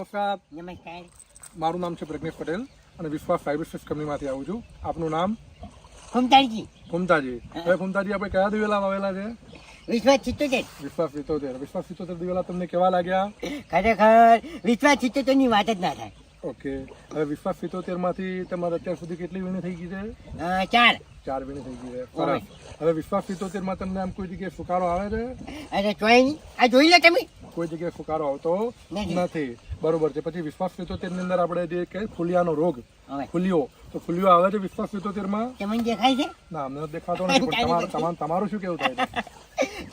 નમસ્કાર, નમસ્કાર. મારું નામ છે પ્રજ્ઞેશ પટેલ અને વિશ્વાસ સાયબરસ્પેસ કંપનીમાંથી આવું છું. આપનું નામ? ફૂમતાજી. ફૂમતાજી. હવે ફૂમતાજી, આપણે કયા દિવેલા વાવેલા છે? વિશ્વાસ 77. વિશ્વાસ 77. વિશ્વાસ 77 દિવેલા તમને કેવા લાગ્યા? ખરેખર વિશ્વાસ 77 ની વાત જ ના થાય. ઓકે. હવે વિશ્વાસ 77 માંથી તમારે અત્યાર સુધી કેટલી વીણી થઈ ગઈ છે? 4. 4 વીણી થઈ ગઈ છે. સરસ. હવે વિશ્વાસ 77 માં તમને આમ કોઈ જગ્યાએ ફુકારો આવે છે? અરે ચોઈ નહીં. આ જોઈ લો તમે. કોઈ જગ્યાએ ફુકારો આવતો નથી. નથી. બરોબર છે. પછી વિશ્વાસ 77 ની અંદર આપણે જે કે ફુલિયાનો રોગ, હવે ફુલિયો, તો ફુલિયો આવે છે વિશ્વાસ 77 માં? તમને દેખાય છે? ના, અમને દેખાતો નથી. પણ તમારું શું કેવું થાય છે?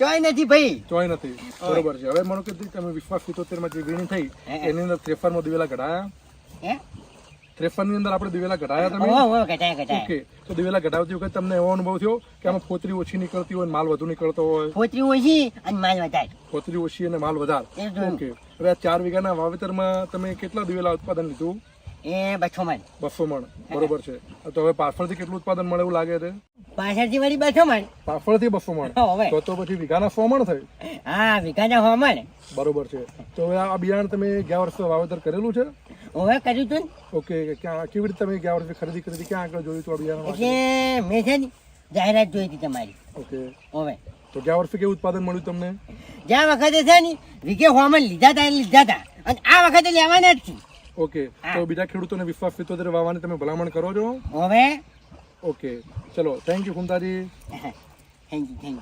ચોઈ નથી ભાઈ. ચોય નથી. બરોબર છે. હવે માનો કે તમે વિશ્વાસ 77 માં જે વીણી થઈ એની અંદર 53 માં દિવેલા ઘડાયા? હે? 53 ની અંદર આપણે દિવેલા ઘડાયા તમે? ઓ ઘટાય. ઓકે. તો દિવેલા ઘડાવતી વખત તમને એવો અનુભવ થયો કે આમાં ફોતરી ઓછી નીકળતી હોય, માલ વધુ નીકળતો હોય? પોતરી ઓછી અને માલ વધારે. ફોતરી ઓછી અને માલ વધારે. એ જોયું. ઓકે. હવે આ 4 વીઘાના વાવેતરમાં તમે કેટલા દિવેલા ઉત્પાદન લીધું? એ 200 મણ. 200 મણ. બરોબર છે. તો હવે પાછળથી કેટલું ઉત્પાદન મળે એવું લાગે છે? પાછળથી વળી 200 મણ. પાછળથી 200 મણ. હવે તો પછી વીઘાના 100 મણ થયું. હા, વીઘાના 100 મણ. બરોબર છે. તો હવે આ બિયારણ તમે ગયા વર્ષે વાવેતર કરેલું છે? હવે કર્યું હતું ને. ઓકે. ક્યાં, કેવી રીતે તમે ગયા વર્ષે ખરીદી કરી હતી? ક્યાં આગળ જોયું હતું આ બિયારણ? એટલે મેં છે ને જાહેરાત જોઈ હતી તમારી. ઓકે. હવે તો ગયા વર્ષે કેવું ઉત્પાદન મળ્યું તમને? જ્યાં વખતે છે ને વીઘે 100 મણ લીધા હતા અને આ વખતે લેવાના જ છે. ઓકે. તો બીજા ખેડૂતોને વિશ્વાસ 77 વાવવાની તમે ભલામણ કરો છો? હવે ઓકે. ચલો, થેન્ક યુ ફૂમતાજી. Thank you.